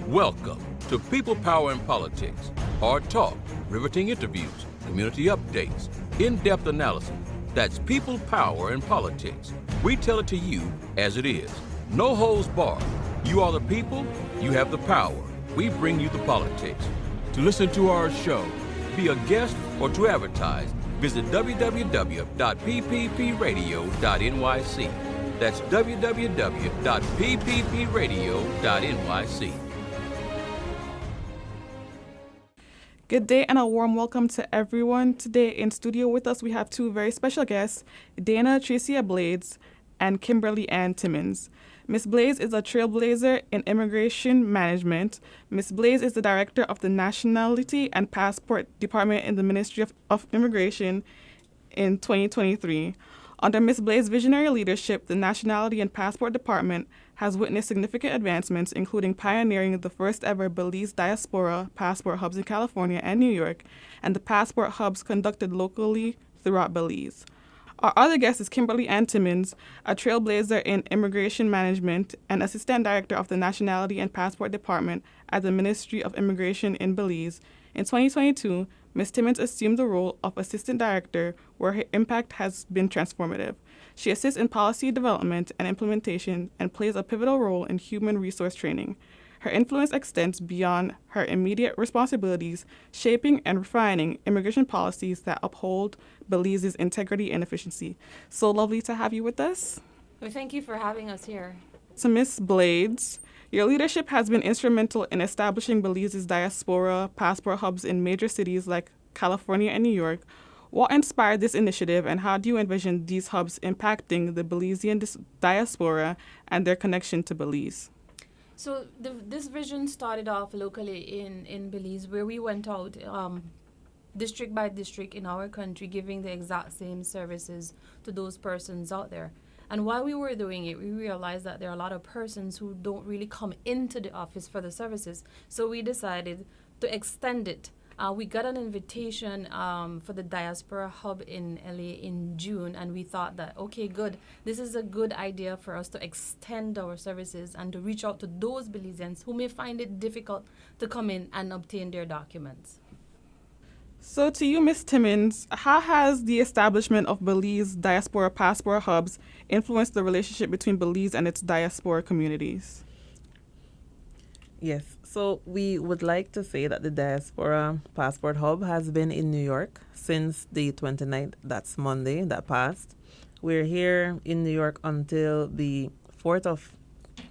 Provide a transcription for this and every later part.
Welcome to People, Power, and Politics. Hard talk, riveting interviews, community updates, in-depth analysis. That's People, Power, and Politics. We tell it to you as it is. No holds barred. You are the people, you have the power. We bring you the politics. To listen to our show, be a guest, or to advertise, visit www.pppradio.nyc. That's www.pppradio.nyc. Good day and a warm welcome to everyone. Today in studio with us we have two very special guests, Dayna Tricia Blades and Kimberly Ann Timmons. Ms. Blades is a trailblazer in immigration management. Ms. Blades is the director of the Nationality and Passport Department in the Ministry of Immigration in 2023. Under Ms. Blades' visionary leadership, the Nationality and Passport Department has witnessed significant advancements, including pioneering the first ever Belize Diaspora Passport Hubs in California and New York, and the Passport Hubs conducted locally throughout Belize. Our other guest is Kimberly Ann Timmons, a trailblazer in immigration management and assistant director of the Nationality and Passport Department at the Ministry of Immigration in Belize. In 2022, Ms. Timmons assumed the role of assistant director, where her impact has been transformative. She assists in policy development and implementation and plays a pivotal role in human resource training. Her influence extends beyond her immediate responsibilities, shaping and refining immigration policies that uphold Belize's integrity and efficiency. So lovely to have you with us. Well, thank you for having us here. So Ms. Blades, your leadership has been instrumental in establishing Belize's diaspora passport hubs in major cities like California and New York. What inspired this initiative, and how do you envision these hubs impacting the Belizean diaspora and their connection to Belize? So this vision started off locally in Belize, where we went out district by district in our country, giving the exact same services to those persons out there. And while we were doing it, we realized that there are a lot of persons who don't really come into the office for the services. So we decided to extend it. We got an invitation for the Diaspora Hub in LA in June, and we thought that, okay, good. This is a good idea for us to extend our services and to reach out to those Belizeans who may find it difficult to come in and obtain their documents. So to you, Ms. Timmons, how has the establishment of Belize Diaspora Passport Hubs influenced the relationship between Belize and its diaspora communities? Yes, so we would like to say that the Diaspora Passport Hub has been in New York since the 29th, that's Monday, that passed. We're here in New York until the 4th of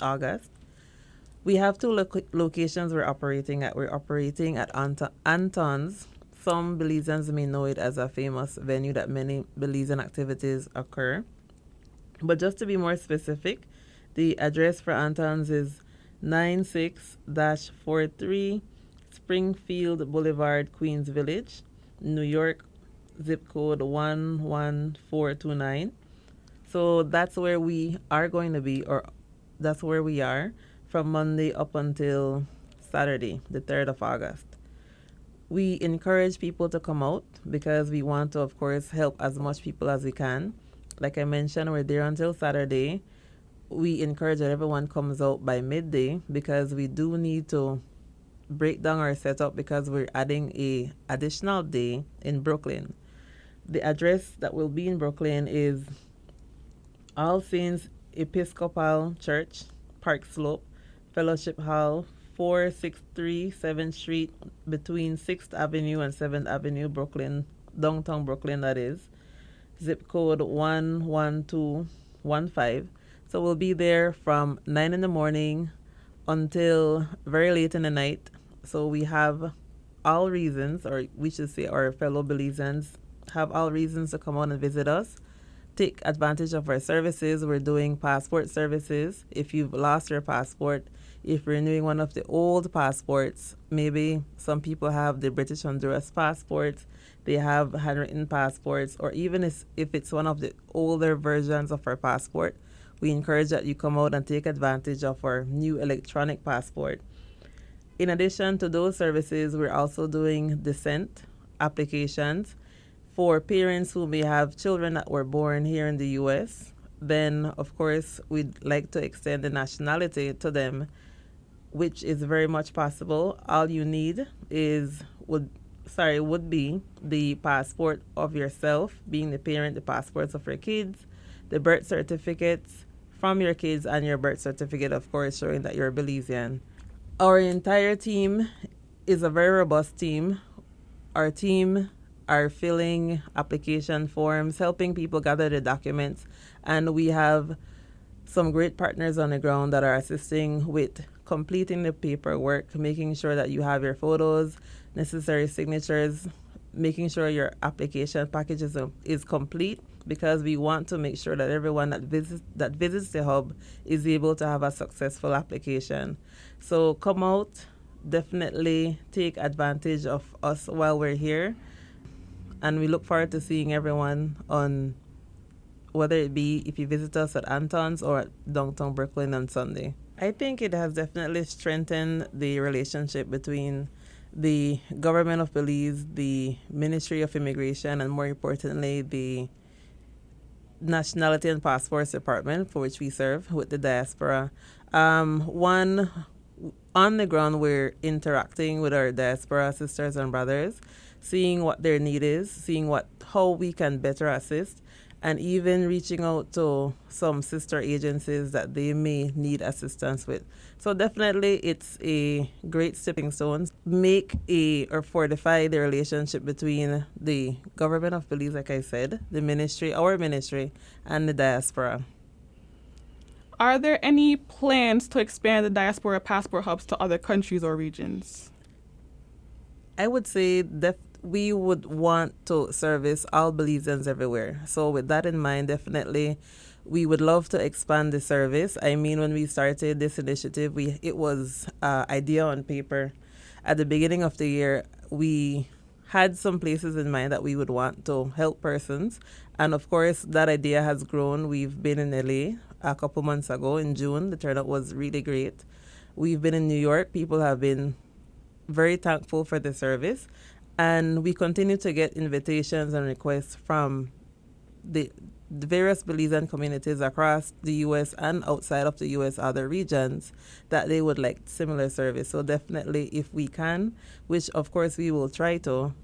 August. We have two locations we're operating at. We're operating at Anton's. Some Belizeans may know it as a famous venue that many Belizean activities occur. But just to be more specific, the address for Anton's is 96-43 Springfield Boulevard, Queens Village, New York, zip code 11429. So that's where we are going to be, or that's where we are from Monday up until Saturday, the 3rd of August. We encourage people to come out because we want to, of course, help as much people as we can. Like I mentioned, we're there until Saturday. We encourage that everyone comes out by midday because we do need to break down our setup because we're adding a additional day in Brooklyn. The address that will be in Brooklyn is All Saints Episcopal Church, Park Slope, Fellowship Hall, 463 7th Street, between 6th Avenue and 7th Avenue, Brooklyn, downtown Brooklyn, that is. Zip code 11215. So we'll be there from 9 in the morning until very late in the night. So we have all reasons, or we should say our fellow Belizeans have all reasons to come out and visit us. Take advantage of our services. We're doing passport services. If you've lost your passport, if you're renewing one of the old passports, maybe some people have the British Honduras passports, they have handwritten passports, or even if it's one of the older versions of our passport, we encourage that you come out and take advantage of our new electronic passport. In addition to those services, we're also doing descent applications for parents who may have children that were born here in the U.S. Then, of course, we'd like to extend the nationality to them which is very much possible. All you need would be the passport of yourself, being the parent, the passports of your kids, the birth certificates from your kids, and your birth certificate, of course, showing that you're Belizean. Our entire team is a very robust team. Our team are filling application forms, helping people gather the documents, and we have some great partners on the ground that are assisting with completing the paperwork, making sure that you have your photos, necessary signatures, making sure your application package is complete, because we want to make sure that everyone that visits the hub is able to have a successful application. So come out, definitely take advantage of us while we're here, and we look forward to seeing everyone on, whether it be if you visit us at Anton's or at downtown Brooklyn on Sunday. I think it has definitely strengthened the relationship between the government of Belize, the Ministry of Immigration, and more importantly, the Nationality and Passports Department, for which we serve with the diaspora. On the ground, we're interacting with our diaspora sisters and brothers, seeing what their need is, seeing how we can better assist, and even reaching out to some sister agencies that they may need assistance with. So definitely it's a great stepping stone. Fortify the relationship between the government of Belize, like I said, the ministry, our ministry, and the diaspora. Are there any plans to expand the Diaspora Passport Hubs to other countries or regions? I would say that we would want to service all Belizeans everywhere. So with that in mind, definitely we would love to expand the service. I mean, when we started this initiative, it was an idea on paper. At the beginning of the year, we had some places in mind that we would want to help persons. And of course, that idea has grown. We've been in LA a couple months ago in June. The turnout was really great. We've been in New York. People have been very thankful for the service. And we continue to get invitations and requests from the various Belizean communities across the U.S. and outside of the U.S., other regions, that they would like similar service. So definitely, if we can, which of course we will try to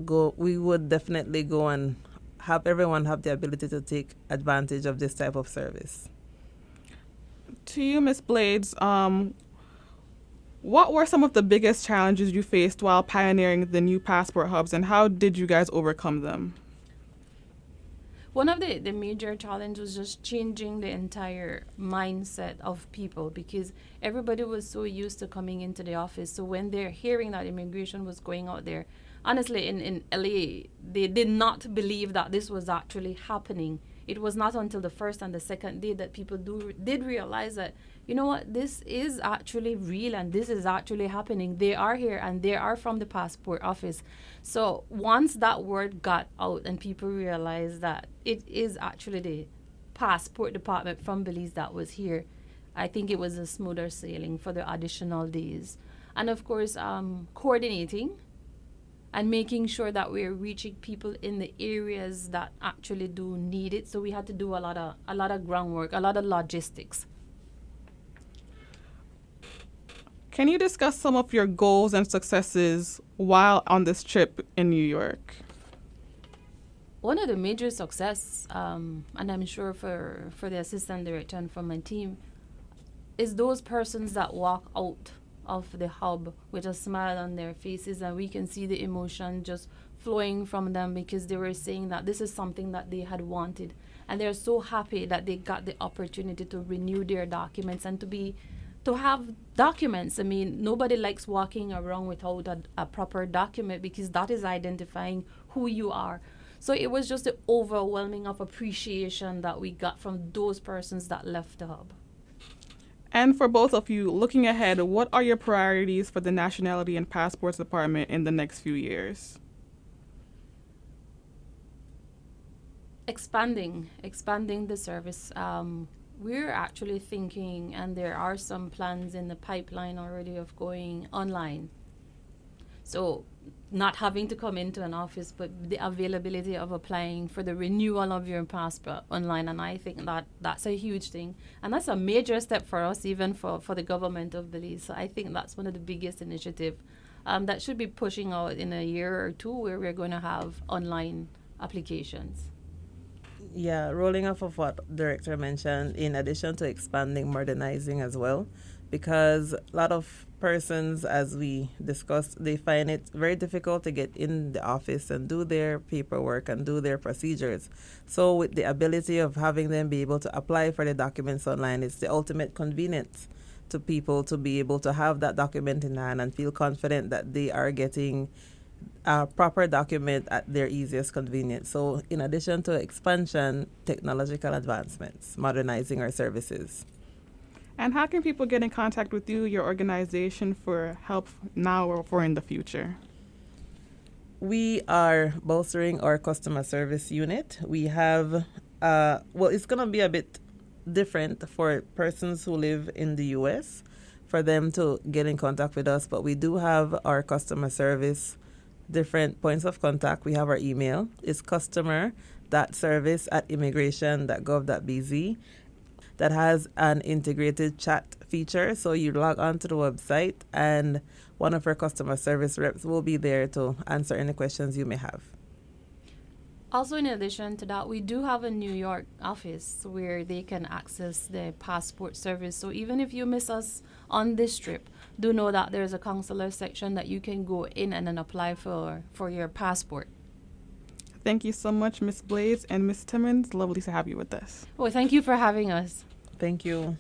go, we would definitely go and have everyone have the ability to take advantage of this type of service. To you, Ms. Blades, what were some of the biggest challenges you faced while pioneering the new passport hubs, and how did you guys overcome them? One of the major challenges was just changing the entire mindset of people, because everybody was so used to coming into the office. So when they're hearing that immigration was going out there, honestly, in LA, they did not believe that this was actually happening. It was not until the first and the second day that people did realize that, you know what, this is actually real and this is actually happening. They are here and they are from the passport office. So once that word got out and people realized that it is actually the passport department from Belize that was here, I think it was a smoother sailing for the additional days. And of course, coordinating and making sure that we're reaching people in the areas that actually do need it. So we had to do a lot of groundwork, a lot of logistics. Can you discuss some of your goals and successes while on this trip in New York? One of the major success, and I'm sure for the assistant director and for my team, is those persons that walk out of the hub with a smile on their faces, and we can see the emotion just flowing from them, because they were saying that this is something that they had wanted, and they're so happy that they got the opportunity to renew their documents and to have documents. I mean, nobody likes walking around without a proper document, because that is identifying who you are. So it was just the overwhelming of appreciation that we got from those persons that left the hub. And for both of you, looking ahead, what are your priorities for the Nationality and Passports Department in the next few years? Expanding the service. We're actually thinking, and there are some plans in the pipeline already, of going online. So not having to come into an office, but the availability of applying for the renewal of your passport online. And I think that that's a huge thing. And that's a major step for us, even for the government of Belize. So I think that's one of the biggest initiatives that should be pushing out in a year or two, where we're going to have online applications. Yeah, rolling off of what Director mentioned, in addition to expanding, modernizing as well, because a lot of persons, as we discussed, they find it very difficult to get in the office and do their paperwork and do their procedures. So with the ability of having them be able to apply for the documents online, it's the ultimate convenience to people to be able to have that document in hand and feel confident that they are getting a proper document at their easiest convenience. So in addition to expansion, technological advancements, modernizing our services. And how can people get in contact with you, your organization, for help now or for in the future? We are bolstering our customer service unit. We have, it's going to be a bit different for persons who live in the U.S. for them to get in contact with us, but we do have our customer service different points of contact. We have our email. It's customer.service@immigration.gov.bz. That has an integrated chat feature. So you log on to the website and one of our customer service reps will be there to answer any questions you may have. Also, in addition to that, we do have a New York office where they can access the passport service. So even if you miss us on this trip, do know that there's a consular section that you can go in and then apply for your passport. Thank you so much, Ms. Blaze and Ms. Timmons. Lovely to have you with us. Well, thank you for having us. Thank you.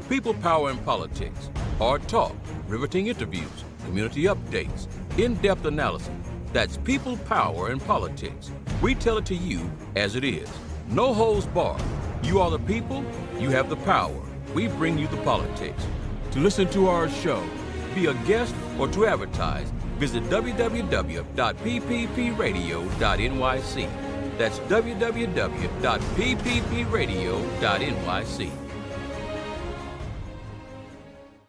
People, power, and politics. Hard talk, riveting interviews, community updates, in-depth analysis. That's people, power, and politics. We tell it to you as it is. No holds barred. You are the people, you have the power. We bring you the politics. To listen to our show, be a guest, or to advertise, visit www.pppradio.nyc. That's www.pppradio.nyc.